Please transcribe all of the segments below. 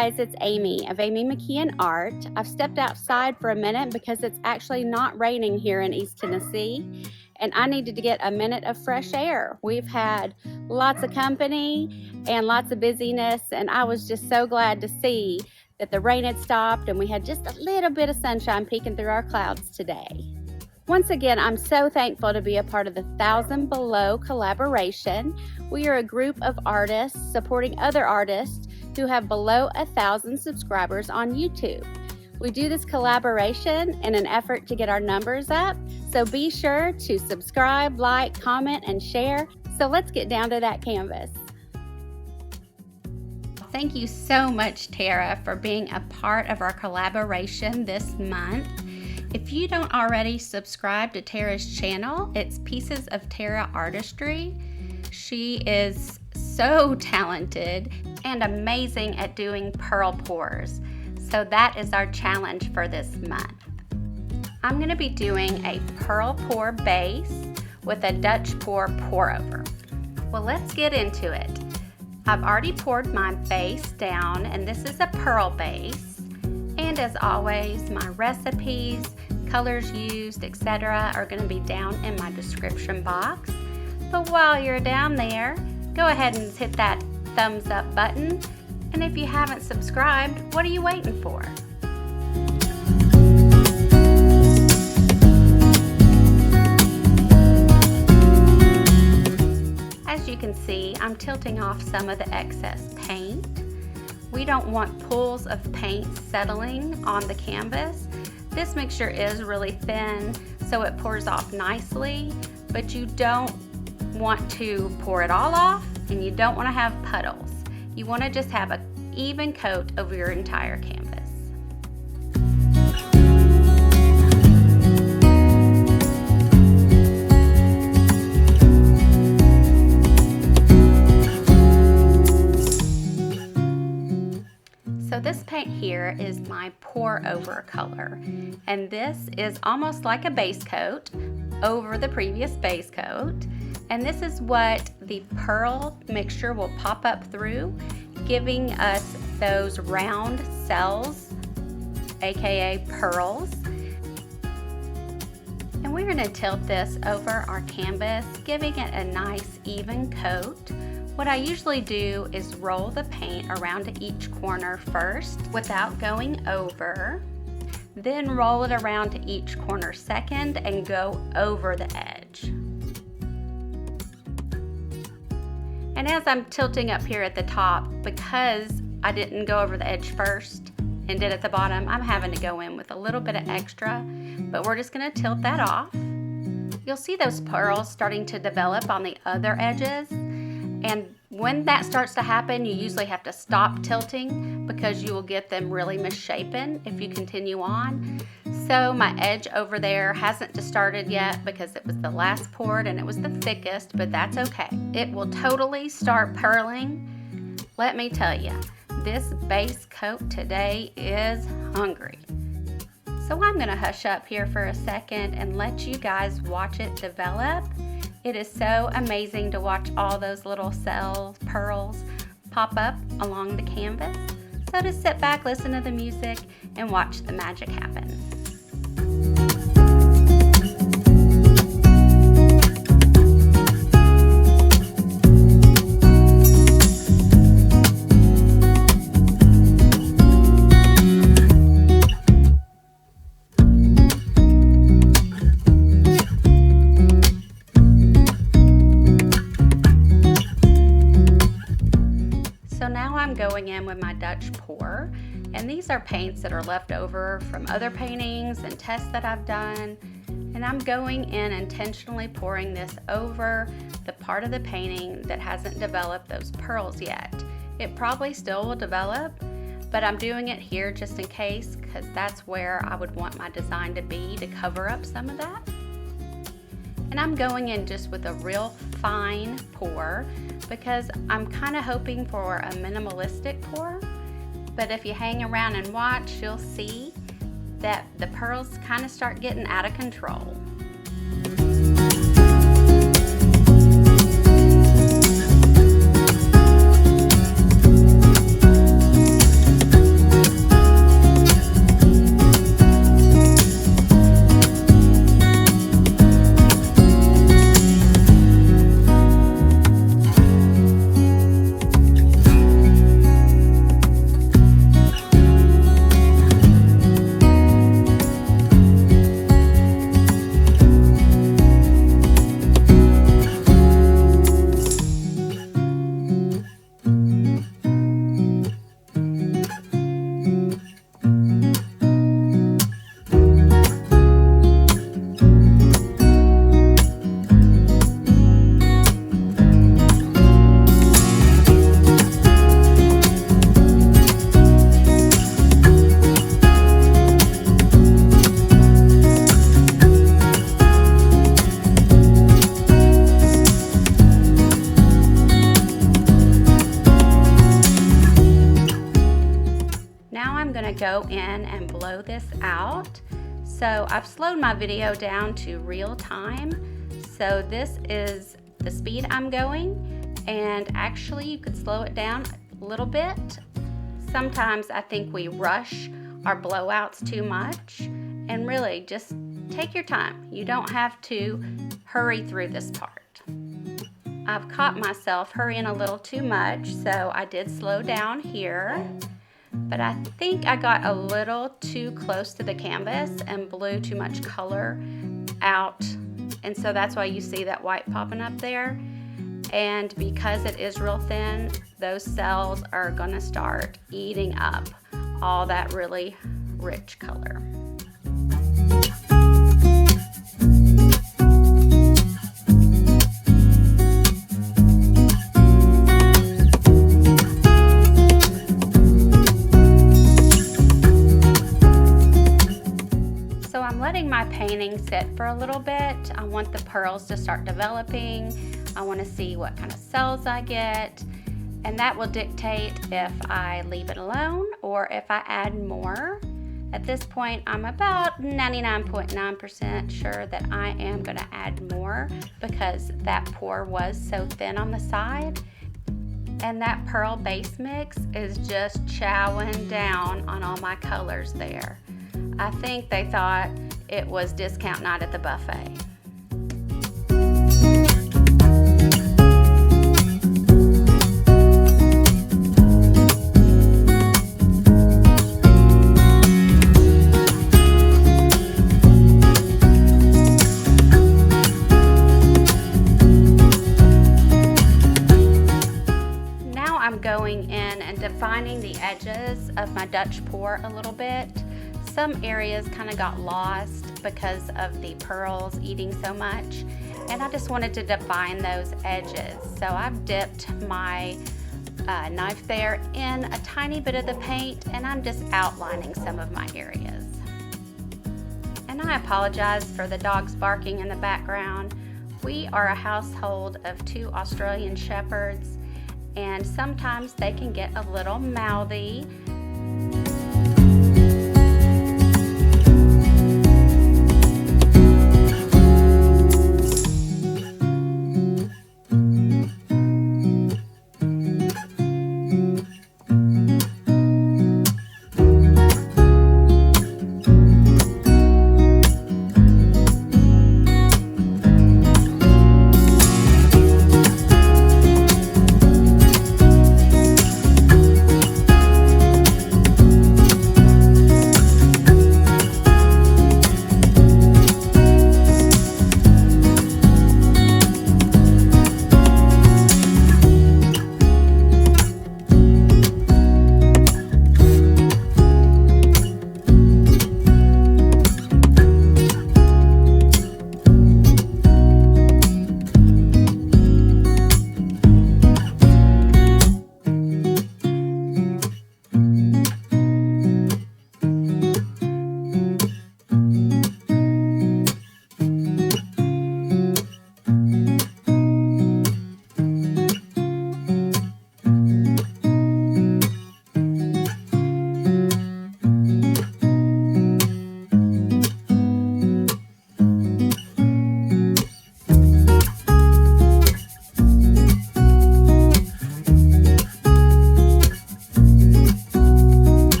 guys, it's Amy of Amy McKeon Art. I've stepped outside for a minute because it's actually not raining here in East Tennessee, and I needed to get a minute of fresh air. We've had lots of company and lots of busyness, and I was just so glad to see that the rain had stopped and we had just a little bit of sunshine peeking through our clouds today. Once again, I'm so thankful to be a part of the 1,000 Below collaboration. We are a group of artists supporting other artists who have below 1,000 subscribers on YouTube. We do this collaboration in an effort to get our numbers up, so be sure to subscribe, like, comment, and share. So let's get down to that canvas. Thank you so much, Tara, for being a part of our collaboration this month. If you don't already subscribe to Tara's channel, it's Pieces of Tara Artistry. She is so talented and amazing at doing pearl pours. So that is our challenge for this month. I'm going to be doing a pearl pour base with a Dutch pour over. Well, let's get into it. I've already poured my base down, and this is a pearl base. And as always, my recipes, colors used, etc. are going to be down in my description box. But while you're down there, go ahead and hit that thumbs up button. And if you haven't subscribed, what are you waiting for? As you can see, I'm tilting off some of the excess paint. We don't want pools of paint settling on the canvas. This mixture is really thin, so it pours off nicely, but you don't want to pour it all off, and you don't want to have puddles. You want to just have an even coat over your entire canvas. So this paint here is my pour over color, and this is almost like a base coat over the previous base coat, and this is what the pearl mixture will pop up through, giving us those round cells, aka pearls. And we're going to tilt this over our canvas, giving it a nice even coat. What I usually do is roll the paint around each corner first without going over, then roll it around to each corner second and go over the edge. And as I'm tilting up here at the top, because I didn't go over the edge first and did at the bottom, I'm having to go in with a little bit of extra, but we're just going to tilt that off. You'll see those pearls starting to develop on the other edges. And when that starts to happen, you usually have to stop tilting because you will get them really misshapen if you continue on. So my edge over there hasn't started yet because it was the last poured and it was the thickest, but that's okay. It will totally start pearling. Let me tell you, this base coat today is hungry. So I'm gonna hush up here for a second and let you guys watch it develop. It is so amazing to watch all those little cells, pearls, pop up along the canvas. So just sit back, listen to the music, and watch the magic happen. Going in with my Dutch pour, and these are paints that are left over from other paintings and tests that I've done, and I'm going in intentionally pouring this over the part of the painting that hasn't developed those pearls yet. It probably still will develop, but I'm doing it here just in case, because that's where I would want my design to be, to cover up some of that. And I'm going in just with a real fine pour because I'm kind of hoping for a minimalistic pour. But if you hang around and watch, you'll see that the pearls kind of start getting out of control. go in and blow this out. So I've slowed my video down to real time. So this is the speed I'm going, and actually you could slow it down a little bit. Sometimes I think we rush our blowouts too much, and really just take your time. You don't have to hurry through this part. I've caught myself hurrying a little too much, so I did slow down here. But I think I got a little too close to the canvas and blew too much color out. And so that's why you see that white popping up there. And because it is real thin, those cells are gonna start eating up all that really rich color. My painting sit for a little bit. I want the pearls to start developing. I want to see what kind of cells I get, and that will dictate if I leave it alone or if I add more. At this point, I'm about 99.9% sure that I am going to add more because that pour was so thin on the side, and that pearl base mix is just chowing down on all my colors there. I think they thought it was discount night at the buffet. Now I'm going in and defining the edges of my Dutch pour a little bit. Some areas kind of got lost because of the pearls eating so much, and I just wanted to define those edges. So I've dipped my knife there in a tiny bit of the paint, and I'm just outlining some of my areas. And I apologize for the dogs barking in the background. We are a household of 2 Australian Shepherds, and sometimes they can get a little mouthy.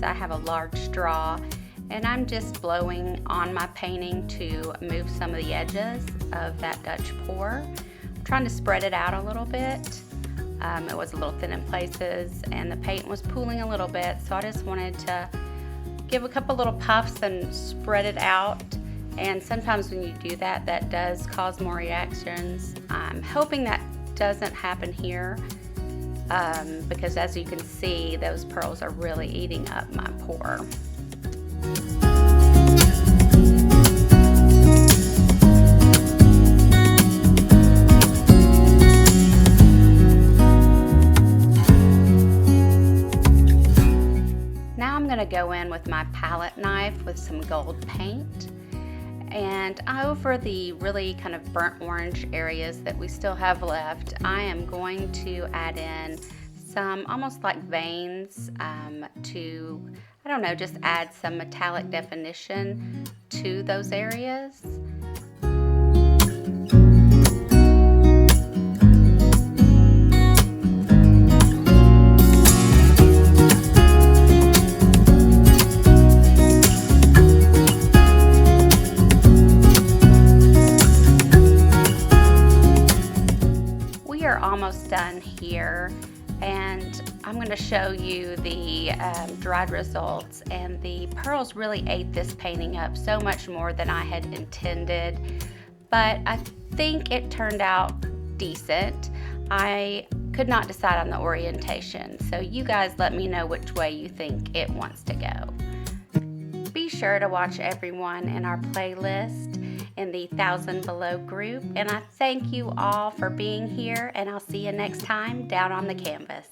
I have a large straw and I'm just blowing on my painting to move some of the edges of that Dutch pour. I'm trying to spread it out a little bit. It was a little thin in places and the paint was pooling a little bit, so I just wanted to give a couple little puffs and spread it out. And sometimes when you do that, that does cause more reactions. I'm hoping that doesn't happen here because as you can see, those pearls are really eating up my pour. Now I'm going to go in with my palette knife with some gold paint. And over the really kind of burnt orange areas that we still have left, I am going to add in some almost like veins to, I don't know, just add some metallic definition to those areas. Almost done here, and I'm going to show you the dried results, and the pearls really ate this painting up so much more than I had intended, but I think it turned out decent. I could not decide on the orientation, so you guys let me know which way you think it wants to go. Be sure to watch everyone in our playlist in the 1000 Below group, and I thank you all for being here, and I'll see you next time down on the canvas.